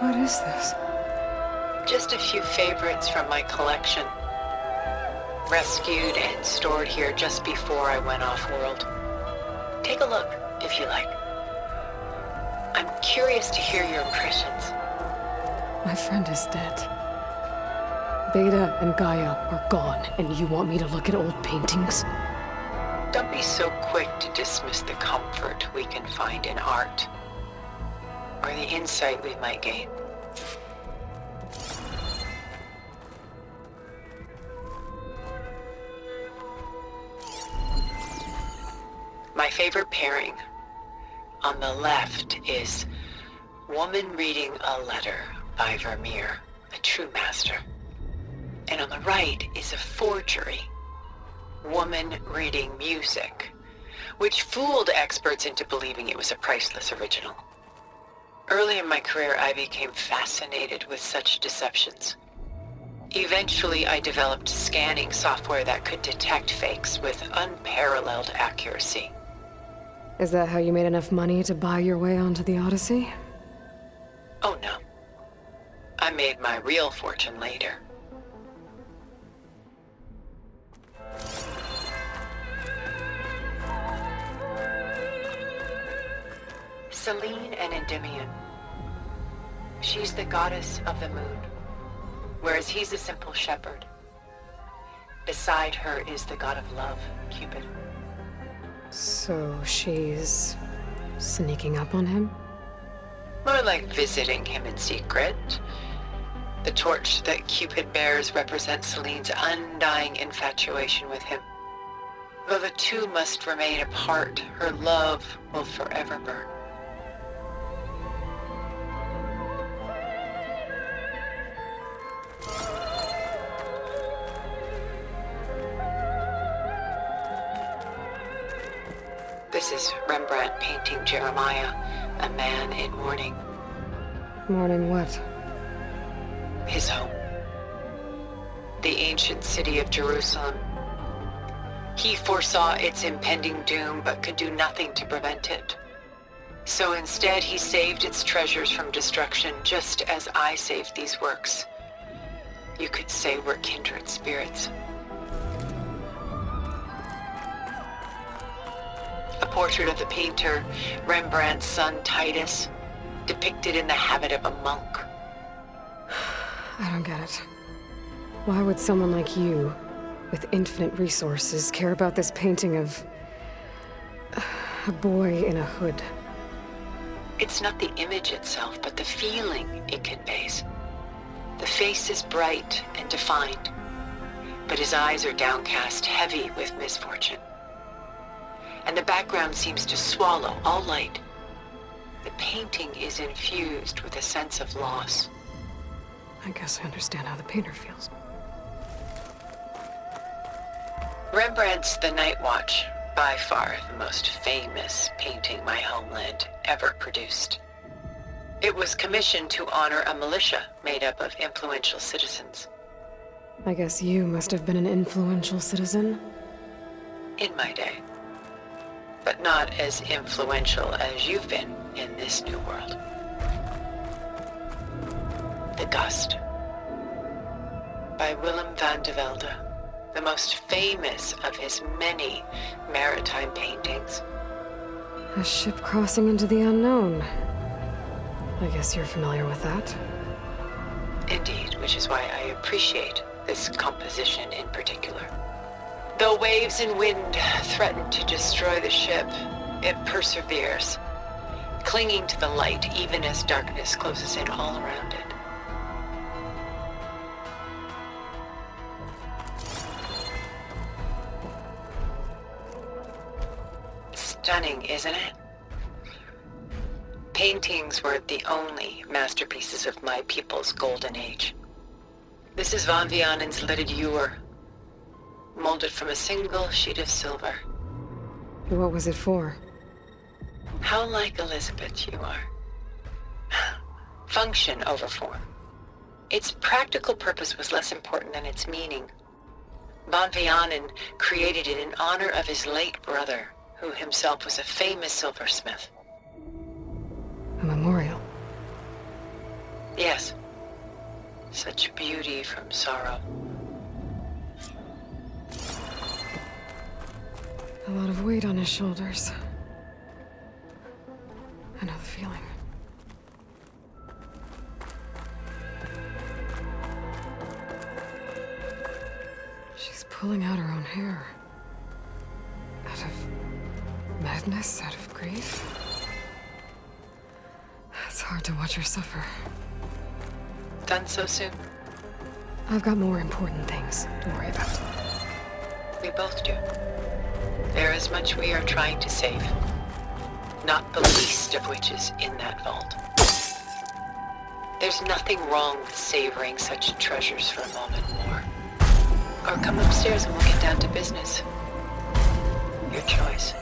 What is this? Just a few favorites from my collection. Rescued and stored here just before I went off-world. Take a look, if you like. I'm curious to hear your impressions. My friend is dead. Beta and Gaia are gone, and you want me to look at old paintings? Don't be so quick to dismiss the comfort we can find in art, or the insight we might gain. My favorite pairing on the left is Woman Reading a Letter by Vermeer, a true master. And on the right is a forgery, Woman Reading Music, which fooled experts into believing it was a priceless original. Early in my career, I became fascinated with such deceptions. Eventually, I developed scanning software that could detect fakes with unparalleled accuracy. Is that how you made enough money to buy your way onto the Odyssey? Oh no. I made my real fortune later. Selene and Endymion. She's the goddess of the moon, whereas he's a simple shepherd. Beside her is the god of love, Cupid. So she's sneaking up on him? More like visiting him in secret. The torch that Cupid bears represents Selene's undying infatuation with him. Though the two must remain apart, her love will forever burn. This is Rembrandt painting Jeremiah, a man in mourning. Mourning what? His home. The ancient city of Jerusalem. He foresaw its impending doom, but could do nothing to prevent it. So instead, he saved its treasures from destruction, just as I saved these works. You could say we're kindred spirits. A portrait of the painter, Rembrandt's son Titus, depicted in the habit of a monk. I don't get it. Why would someone like you, with infinite resources, care about this painting of a boy in a hood? It's not the image itself, but the feeling it conveys. The face is bright and defined, but his eyes are downcast, heavy with misfortune. And the background seems to swallow all light. The painting is infused with a sense of loss. I guess I understand how the painter feels. Rembrandt's The Night Watch, by far the most famous painting my homeland ever produced. It was commissioned to honor a militia made up of influential citizens. I guess you must have been an influential citizen? In my day. But not as influential as you've been in this new world. The Gust, by Willem van de Velde, the most famous of his many maritime paintings. A ship crossing into the unknown. I guess you're familiar with that. Indeed, which is why I appreciate this composition in particular. Though waves and wind threaten to destroy the ship, it perseveres, clinging to the light even as darkness closes in all around it. Stunning, isn't it? Paintings were the only masterpieces of my people's golden age. This is Van Vianen's Lidded Ewer, molded from a single sheet of silver. What was it for? How like Elizabeth you are. Function over form. Its practical purpose was less important than its meaning. Van Vianen created it in honor of his late brother, who himself was a famous silversmith. A memorial. Yes. Such beauty from sorrow. A lot of weight on his shoulders. I know the feeling. She's pulling out her own hair. Out of madness, out of grief. It's hard to watch her suffer. Done so soon? I've got more important things to worry about. We both do. There is much we are trying to save. Not the least of which is in that vault. There's nothing wrong with savoring such treasures for a moment more. Or come upstairs and we'll get down to business. Your choice.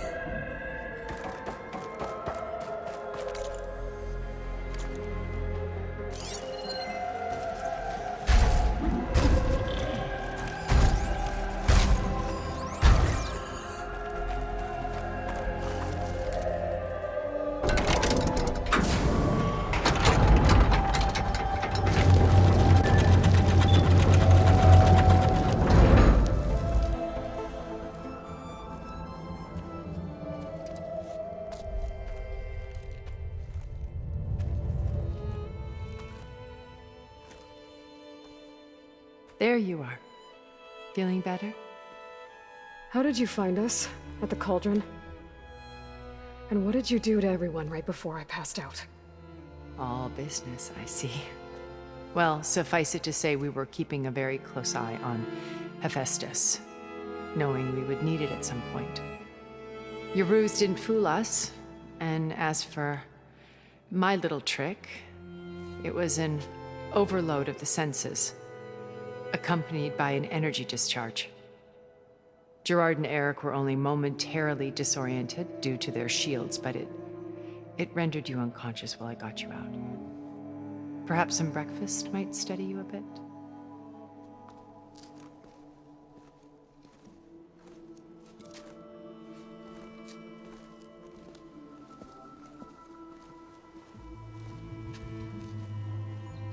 There you are. Feeling better? How did you find us? At the cauldron? And what did you do to everyone right before I passed out? All business, I see. Well, suffice it to say we were keeping a very close eye on Hephaestus, knowing we would need it at some point. Your ruse didn't fool us, and as for my little trick, it was an overload of the senses, accompanied by an energy discharge. Gerard and Eric were only momentarily disoriented due to their shields, but it rendered you unconscious while I got you out. Perhaps some breakfast might steady you a bit?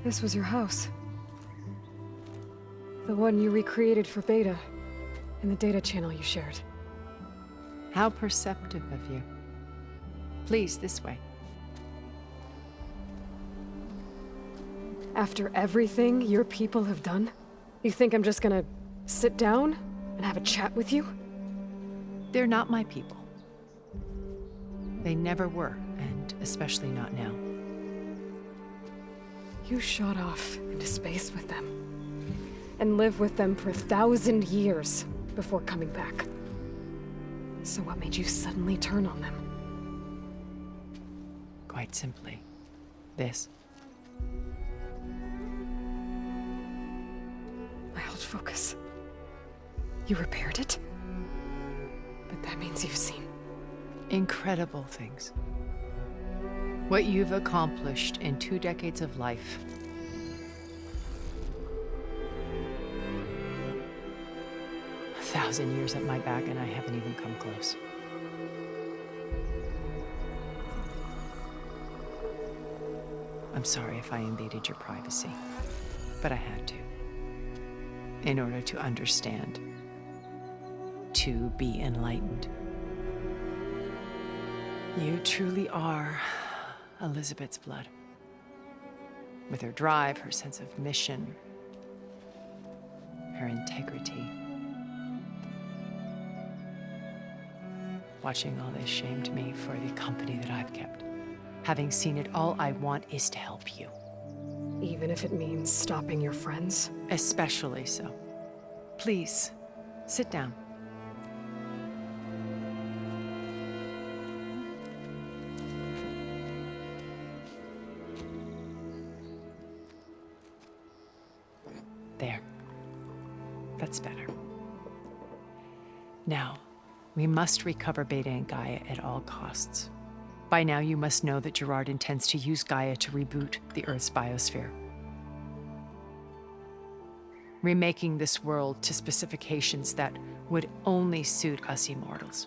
This was your house. The one you recreated for Beta, in the data channel you shared. How perceptive of you. Please, this way. After everything your people have done, you think I'm just gonna sit down and have a chat with you? They're not my people. They never were, and especially not now. You shot off into space with them, and lived with them for 1,000 years before coming back. So what made you suddenly turn on them? Quite simply, this. My old focus. You repaired it? But that means you've seen. Incredible things. What you've accomplished in 2 decades of life. A 1,000 years at my back and I haven't even come close. I'm sorry if I invaded your privacy, but I had to. In order to understand. To be enlightened. You truly are Elizabeth's blood. With her drive, her sense of mission, her integrity. Watching all this shamed me for the company that I've kept. Having seen it, all I want is to help you. Even if it means stopping your friends? Especially so. Please, sit down. There. That's better. Now, we must recover Beta and Gaia at all costs. By now, you must know that Gerard intends to use Gaia to reboot the Earth's biosphere. Remaking this world to specifications that would only suit us immortals.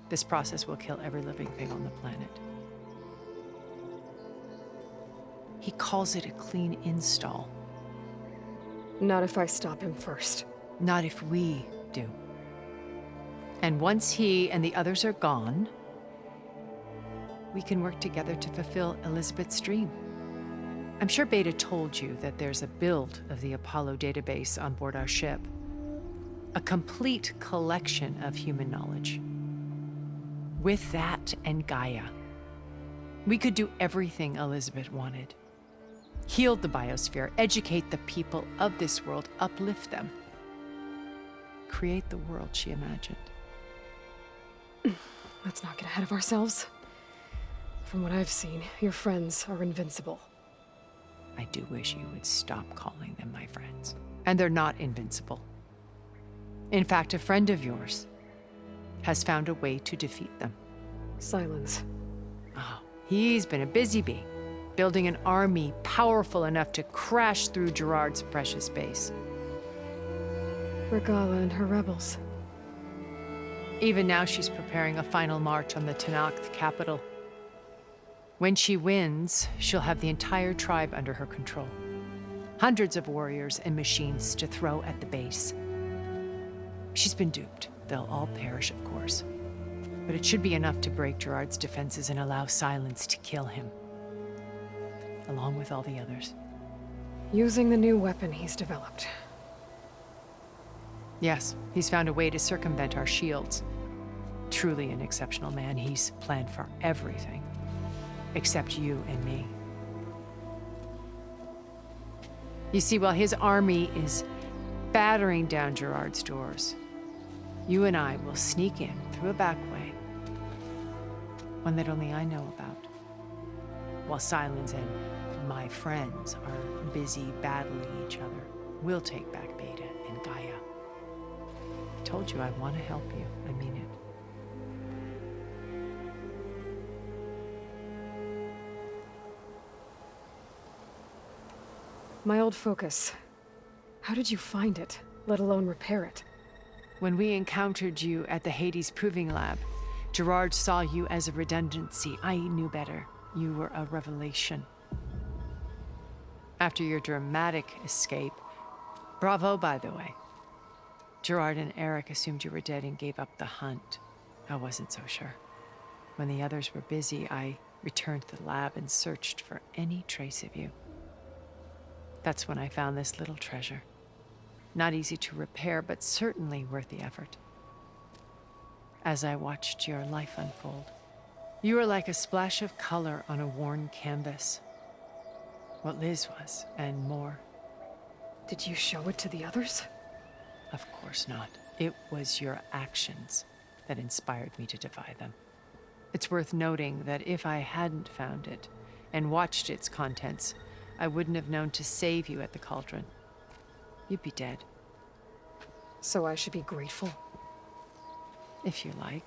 This process will kill every living thing on the planet. He calls it a clean install. Not if I stop him first. Not if we do. And once he and the others are gone, we can work together to fulfill Elizabeth's dream. I'm sure Beta told you that there's a build of the Apollo database on board our ship. A complete collection of human knowledge. With that and Gaia, we could do everything Elizabeth wanted. Heal the biosphere, educate the people of this world, uplift them. Create the world she imagined. Let's not get ahead of ourselves. From what I've seen, your friends are invincible. I do wish you would stop calling them my friends. And they're not invincible. In fact, a friend of yours has found a way to defeat them. Silence. Oh, he's been a busy bee, building an army powerful enough to crash through Gerard's precious base. Regala and her rebels. Even now, she's preparing a final march on the Tenakth capital. When she wins, she'll have the entire tribe under her control. Hundreds of warriors and machines to throw at the base. She's been duped. They'll all perish, of course. But it should be enough to break Gerard's defenses and allow Silence to kill him. Along with all the others. Using the new weapon he's developed. Yes, he's found a way to circumvent our shields. Truly an exceptional man. He's planned for everything. Except you and me. You see, while his army is battering down Gerard's doors, you and I will sneak in through a back way. One that only I know about. While Silence and my friends are busy battling each other, we'll take back Beta and Gaia. I told you I want to help you. I mean it. My old focus. How did you find it, let alone repair it? When we encountered you at the Hades Proving Lab, Gerard saw you as a redundancy. I knew better. You were a revelation. After your dramatic escape, bravo, by the way. Gerard and Eric assumed you were dead and gave up the hunt. I wasn't so sure. When the others were busy, I returned to the lab and searched for any trace of you. That's when I found this little treasure. Not easy to repair, but certainly worth the effort. As I watched your life unfold, you were like a splash of color on a worn canvas. What Liz was, and more. Did you show it to the others? Of course not. It was your actions that inspired me to defy them. It's worth noting that if I hadn't found it and watched its contents, I wouldn't have known to save you at the cauldron. You'd be dead. So I should be grateful? If you like.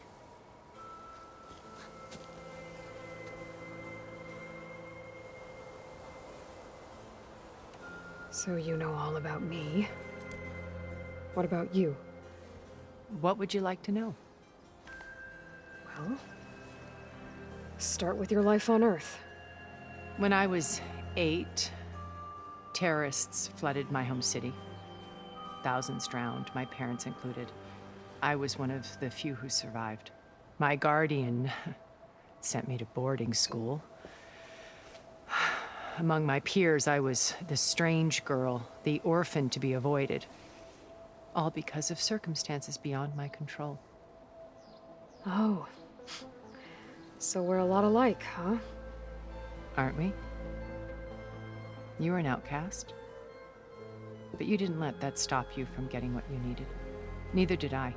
So you know all about me. What about you? What would you like to know? Well, start with your life on Earth. When I was 8, terrorists flooded my home city. Thousands drowned, my parents included. I was one of the few who survived. My guardian sent me to boarding school. Among my peers, I was the strange girl, the orphan to be avoided. All because of circumstances beyond my control. Oh. So we're a lot alike, huh? Aren't we? You were an outcast. But you didn't let that stop you from getting what you needed. Neither did I.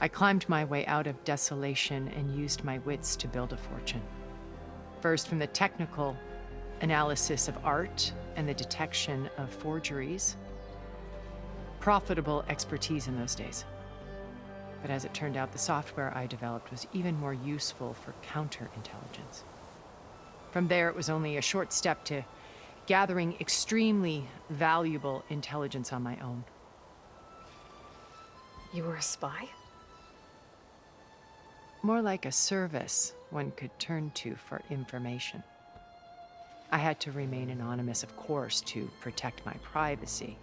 I climbed my way out of desolation and used my wits to build a fortune. First, from the technical analysis of art and the detection of forgeries. Profitable expertise in those days. But as it turned out, the software I developed was even more useful for counterintelligence. From there, it was only a short step to gathering extremely valuable intelligence on my own. You were a spy? More like a service one could turn to for information. I had to remain anonymous, of course, to protect my privacy.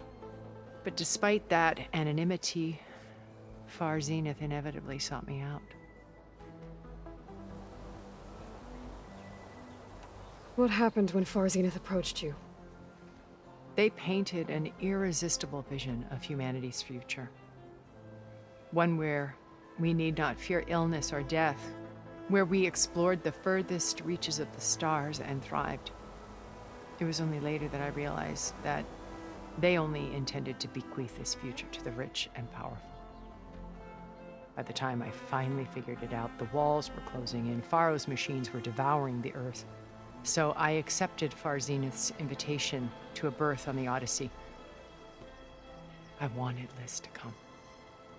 But despite that anonymity, Far Zenith inevitably sought me out. What happened when Far Zenith approached you? They painted an irresistible vision of humanity's future. One where we need not fear illness or death, where we explored the furthest reaches of the stars and thrived. It was only later that I realized that they only intended to bequeath this future to the rich and powerful. By the time I finally figured it out, the walls were closing in, Pharaoh's machines were devouring the earth. So I accepted Far Zenith's invitation to a berth on the Odyssey. I wanted Liz to come,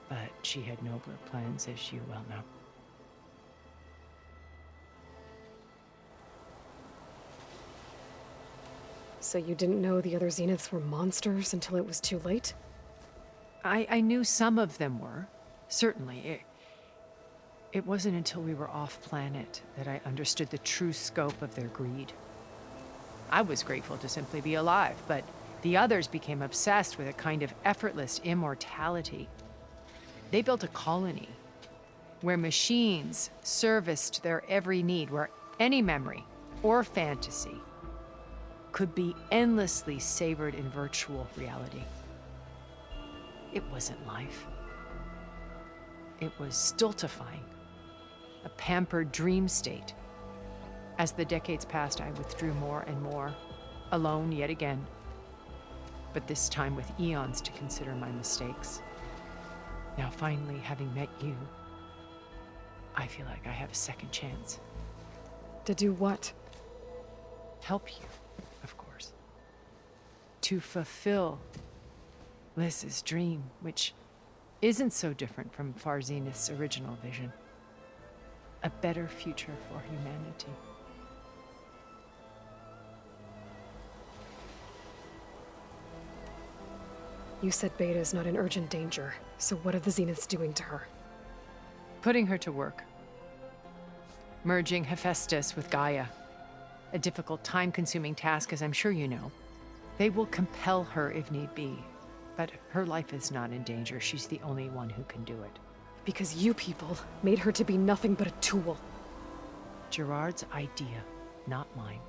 but she had nobler plans, as you well know. So you didn't know the other Zeniths were monsters until it was too late? I knew some of them were, certainly. It wasn't until we were off-planet that I understood the true scope of their greed. I was grateful to simply be alive, but the others became obsessed with a kind of effortless immortality. They built a colony where machines serviced their every need, where any memory or fantasy could be endlessly savored in virtual reality. It wasn't life. It was stultifying, a pampered dream state. As the decades passed, I withdrew more and more, alone yet again, but this time with eons to consider my mistakes. Now finally, having met you, I feel like I have a second chance. To do what? Help you, of course. To fulfill Liz's dream, which isn't so different from Far Zenith's original vision. A better future for humanity. You said Beta is not in urgent danger, so what are the Zeniths doing to her? Putting her to work. Merging Hephaestus with Gaia. A difficult, time-consuming task, as I'm sure you know. They will compel her if need be, but her life is not in danger. She's the only one who can do it. Because you people made her to be nothing but a tool. Gerard's idea, not mine.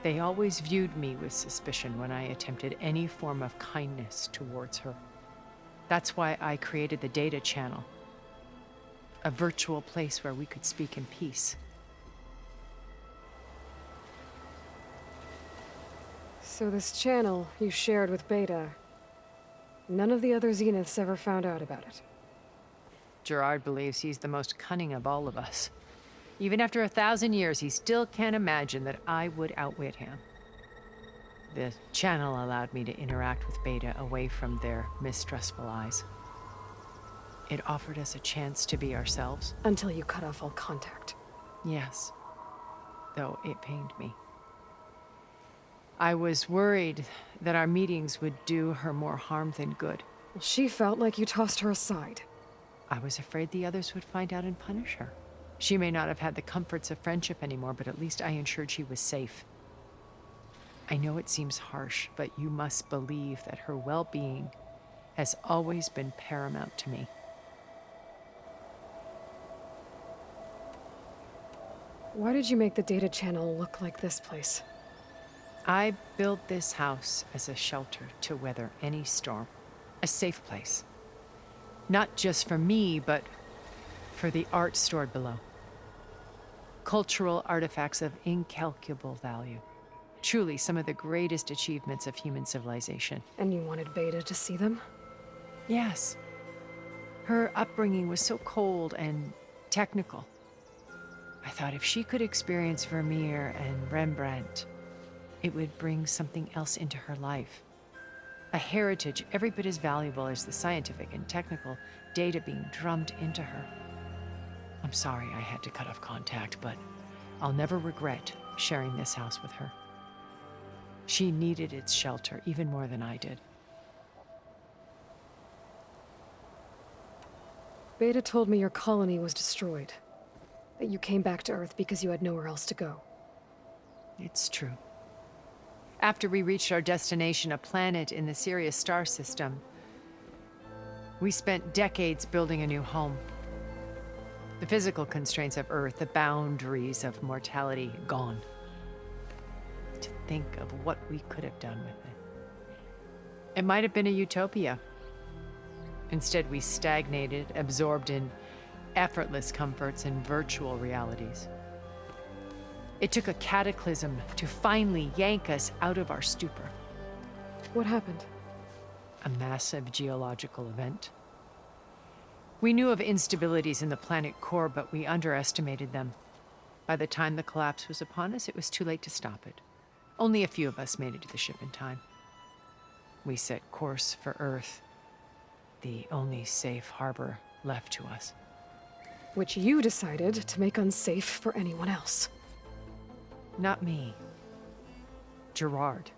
They always viewed me with suspicion when I attempted any form of kindness towards her. That's why I created the data channel. A virtual place where we could speak in peace. So this channel you shared with Beta, none of the other Zeniths ever found out about it. Gerard believes he's the most cunning of all of us. Even after 1,000 years, he still can't imagine that I would outwit him. The channel allowed me to interact with Beta away from their mistrustful eyes. It offered us a chance to be ourselves. Until you cut off all contact. Yes, though it pained me. I was worried that our meetings would do her more harm than good. Well, she felt like you tossed her aside. I was afraid the others would find out and punish her. She may not have had the comforts of friendship anymore, but at least I ensured she was safe. I know it seems harsh, but you must believe that her well-being has always been paramount to me. Why did you make the data channel look like this place? I built this house as a shelter to weather any storm. A safe place. Not just for me, but for the art stored below. Cultural artifacts of incalculable value. Truly some of the greatest achievements of human civilization. And you wanted Beta to see them? Yes. Her upbringing was so cold and technical. I thought if she could experience Vermeer and Rembrandt, it would bring something else into her life. A heritage every bit as valuable as the scientific and technical data being drummed into her. I'm sorry I had to cut off contact, but I'll never regret sharing this house with her. She needed its shelter even more than I did. Beta told me your colony was destroyed. That you came back to Earth because you had nowhere else to go. It's true. After we reached our destination, a planet in the Sirius star system, we spent decades building a new home. The physical constraints of Earth, the boundaries of mortality, gone. To think of what we could have done with it. It might have been a utopia. Instead, we stagnated, absorbed in effortless comforts and virtual realities. It took a cataclysm to finally yank us out of our stupor. What happened? A massive geological event. We knew of instabilities in the planet core, but we underestimated them. By the time the collapse was upon us, it was too late to stop it. Only a few of us made it to the ship in time. We set course for Earth, the only safe harbor left to us. Which you decided to make unsafe for anyone else. Not me. Gerard.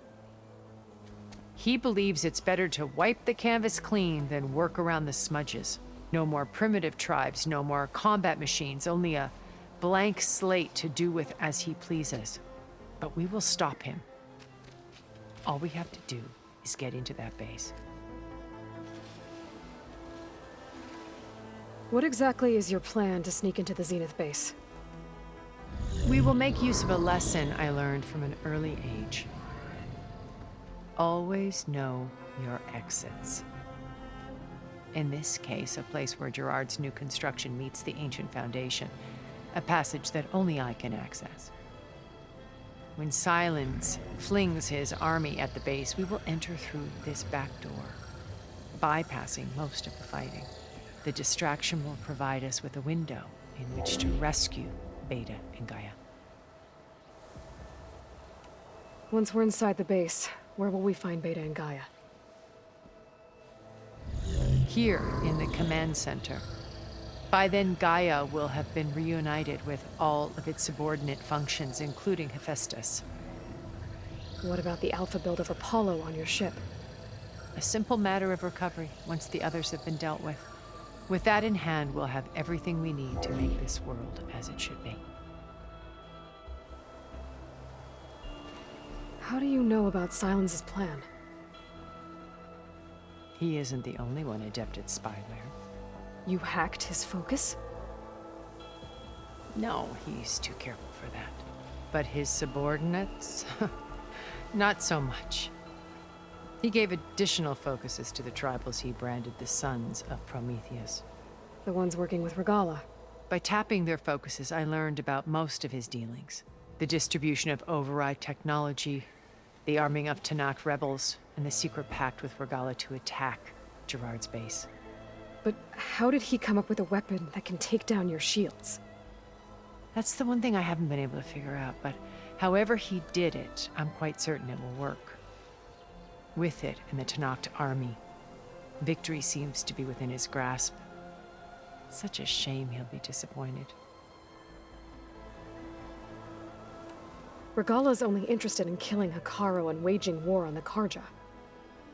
He believes it's better to wipe the canvas clean than work around the smudges. No more primitive tribes, no more combat machines, only a blank slate to do with as he pleases. But we will stop him. All we have to do is get into that base. What exactly is your plan to sneak into the Zenith base? We will make use of a lesson I learned from an early age. Always know your exits. In this case, a place where Gerard's new construction meets the ancient foundation, a passage that only I can access. When Silence flings his army at the base, we will enter through this back door, bypassing most of the fighting. The distraction will provide us with a window in which to rescue Beta and Gaia. Once we're inside the base, where will we find Beta and Gaia? Here in the command center. By then, Gaia will have been reunited with all of its subordinate functions, including Hephaestus. What about the alpha build of Apollo on your ship? A simple matter of recovery once the others have been dealt with. With that in hand, we'll have everything we need to make this world as it should be. How do you know about Silence's plan? He isn't the only one adept at spyware. You hacked his focus? No, he's too careful for that. But his subordinates? Not so much. He gave additional focuses to the tribals he branded the Sons of Prometheus. The ones working with Regala. By tapping their focuses, I learned about most of his dealings. The distribution of override technology, the arming of Tanakh rebels, and the secret pact with Regala to attack Gerard's base. But how did he come up with a weapon that can take down your shields? That's the one thing I haven't been able to figure out, but however he did it, I'm quite certain it will work. With it and the Tanakh army, victory seems to be within his grasp. Such a shame he'll be disappointed. Regala's only interested in killing Hikaru and waging war on the Karja.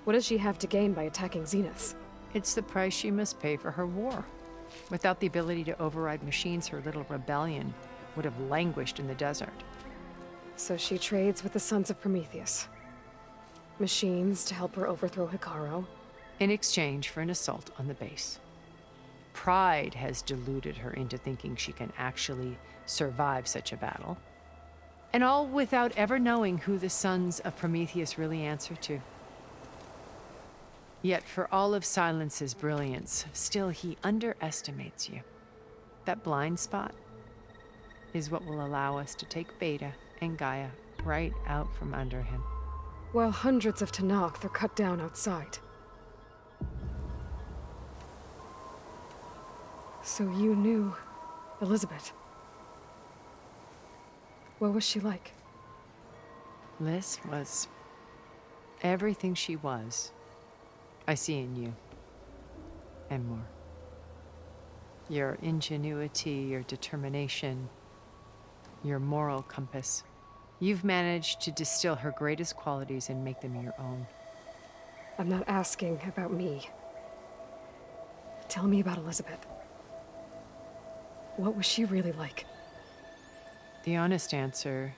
What does she have to gain by attacking Zenith? It's the price she must pay for her war. Without the ability to override machines, her little rebellion would have languished in the desert. So she trades with the Sons of Prometheus. Machines to help her overthrow Hikaru. In exchange for an assault on the base. Pride has deluded her into thinking she can actually survive such a battle. And all without ever knowing who the Sons of Prometheus really answer to. Yet for all of Silence's brilliance, still he underestimates you. That blind spot is what will allow us to take Beta and Gaia right out from under him. While hundreds of Tanakh are cut down outside. So you knew Elizabeth. What was she like? Liz was everything she was. I see in you. And more. Your ingenuity, your determination, your moral compass. You've managed to distill her greatest qualities and make them your own. I'm not asking about me. Tell me about Elizabeth. What was she really like? The honest answer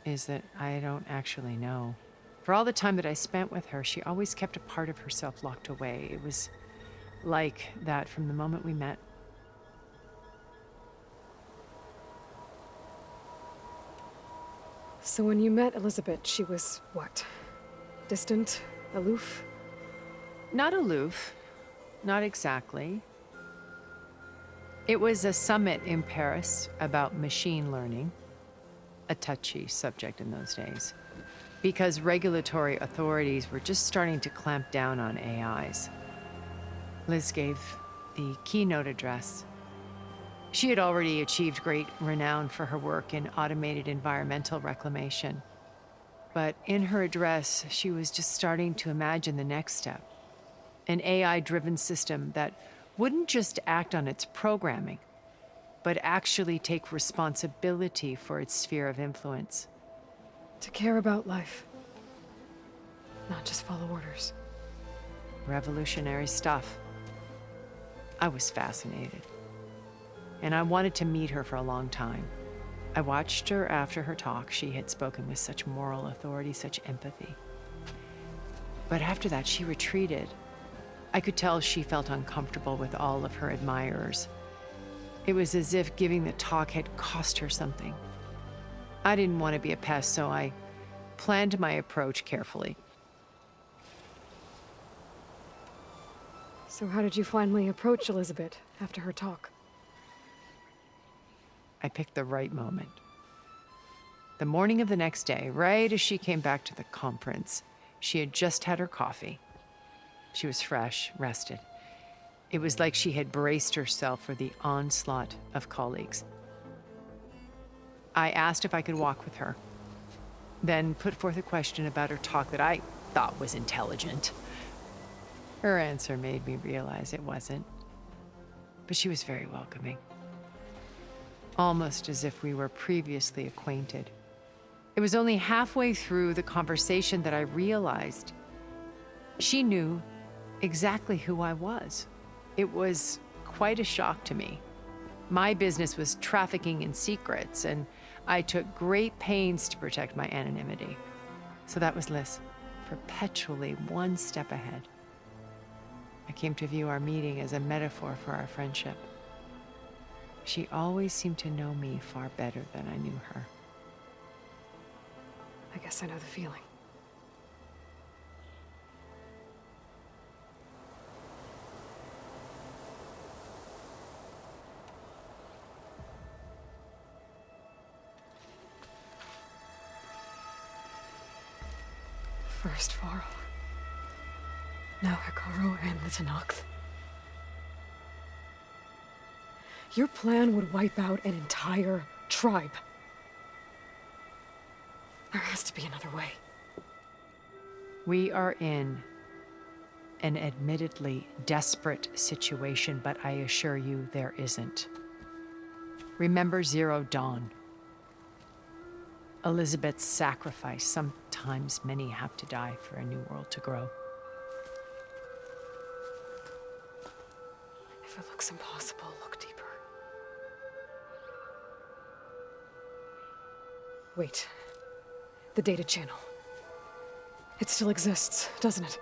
is that I don't actually know. For all the time that I spent with her, she always kept a part of herself locked away. It was like that from the moment we met. So when you met Elizabeth, she was what? Distant? Aloof? Not aloof. Not exactly. It was a summit in Paris about machine learning, a touchy subject in those days, because regulatory authorities were just starting to clamp down on AIs. Liz gave the keynote address. She had already achieved great renown for her work in automated environmental reclamation. But in her address, she was just starting to imagine the next step, an AI-driven system that wouldn't just act on its programming, but actually take responsibility for its sphere of influence. To care about life. Not just follow orders. Revolutionary stuff. I was fascinated. And I wanted to meet her for a long time. I watched her after her talk. She had spoken with such moral authority, such empathy. But after that, she retreated. I could tell she felt uncomfortable with all of her admirers. It was as if giving the talk had cost her something. I didn't want to be a pest, so I planned my approach carefully. So how did you finally approach Elizabeth after her talk? I picked the right moment. The morning of the next day, right as she came back to the conference, she had just had her coffee. She was fresh, rested. It was like she had braced herself for the onslaught of colleagues. I asked if I could walk with her, then put forth a question about her talk that I thought was intelligent. Her answer made me realize it wasn't, but she was very welcoming. Almost as if we were previously acquainted. It was only halfway through the conversation that I realized she knew exactly who I was. It was quite a shock to me. My business was trafficking in secrets, and I took great pains to protect my anonymity. So that was Liz, perpetually one step ahead. I came to view our meeting as a metaphor for our friendship. She always seemed to know me far better than I knew her. I guess I know the feeling. First Varl. Now Hikaru and the Tenakth. Your plan would wipe out an entire tribe. There has to be another way. We are in an admittedly desperate situation, but I assure you there isn't. Remember Zero Dawn. Elizabeth's sacrifice. Sometimes many have to die for a new world to grow. If it looks impossible, look deeper. Wait. The data channel. It still exists, doesn't it?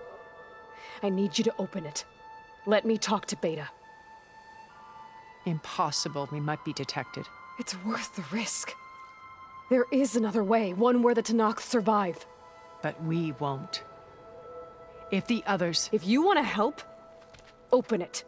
I need you to open it. Let me talk to Beta. Impossible. We might be detected. It's worth the risk. There is another way, one where the Tenakth survive. But we won't. If the others... If you want to help, open it.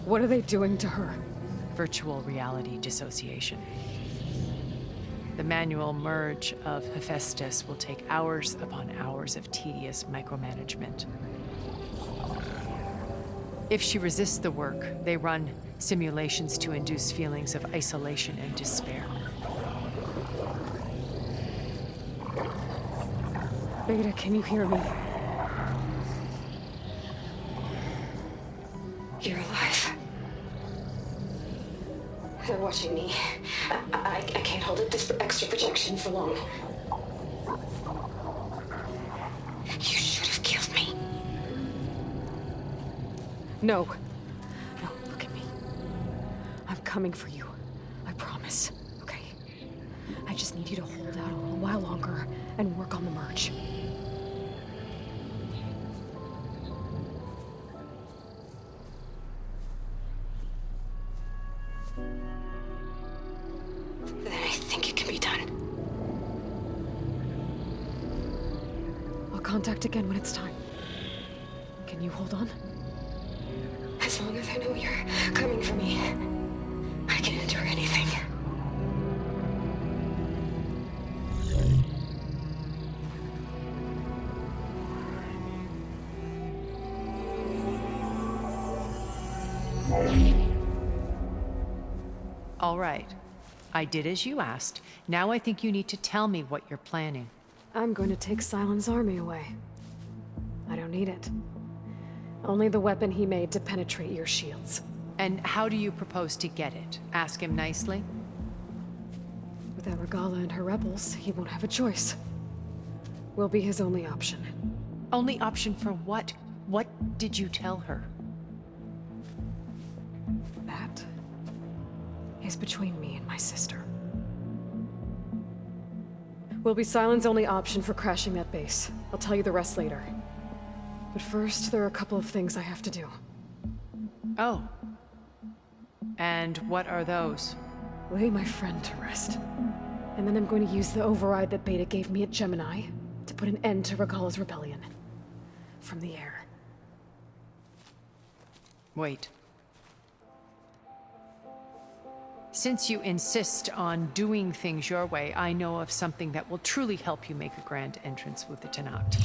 What are they doing to her? Virtual reality dissociation. The manual merge of Hephaestus will take hours upon hours of tedious micromanagement. If she resists the work, they run simulations to induce feelings of isolation and despair. Beta, can you hear me? You're alive. They're watching me. I can't hold up this extra projection for long. You should have killed me. No. No, look at me. I'm coming for you. I promise. Okay? I just need you to hold out a little while longer and work on the merge. Then I think it can be done. I'll contact again when it's time. Can you hold on? As long as I know you're coming for me, I can endure anything. All right. I did as you asked. Now I think you need to tell me what you're planning. I'm going to take Silent's army away. I don't need it. Only the weapon he made to penetrate your shields. And how do you propose to get it? Ask him nicely? Without Regala and her rebels, he won't have a choice. We'll be his only option. Only option for what? What did you tell her? That is between me and my sister. Will be Silent's only option for crashing that base. I'll tell you the rest later. But first, there are a couple of things I have to do. Oh. And what are those? Lay my friend to rest. And then I'm going to use the override that Beta gave me at Gemini to put an end to Regala's rebellion. From the air. Wait. Since you insist on doing things your way, I know of something that will truly help you make a grand entrance with the Tenat.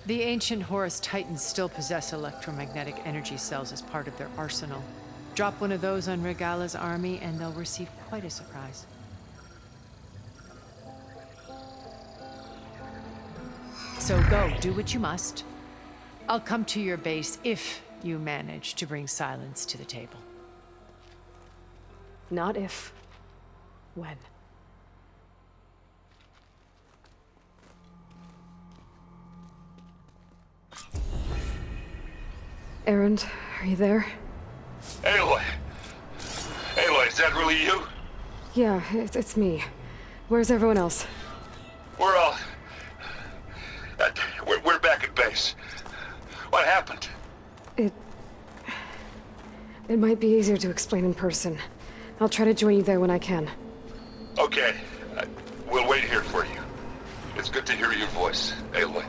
The ancient Horus Titans still possess electromagnetic energy cells as part of their arsenal. Drop one of those on Regala's army and they'll receive quite a surprise. So go, do what you must. I'll come to your base if you manage to bring Silence to the table. Not if. When. Erend, are you there? Aloy! Aloy, is that really you? Yeah, it's me. Where's everyone else? We're all... we're back at base. What happened? It might be easier to explain in person. I'll try to join you there when I can. Okay. We'll wait here for you. It's good to hear your voice, Aloy.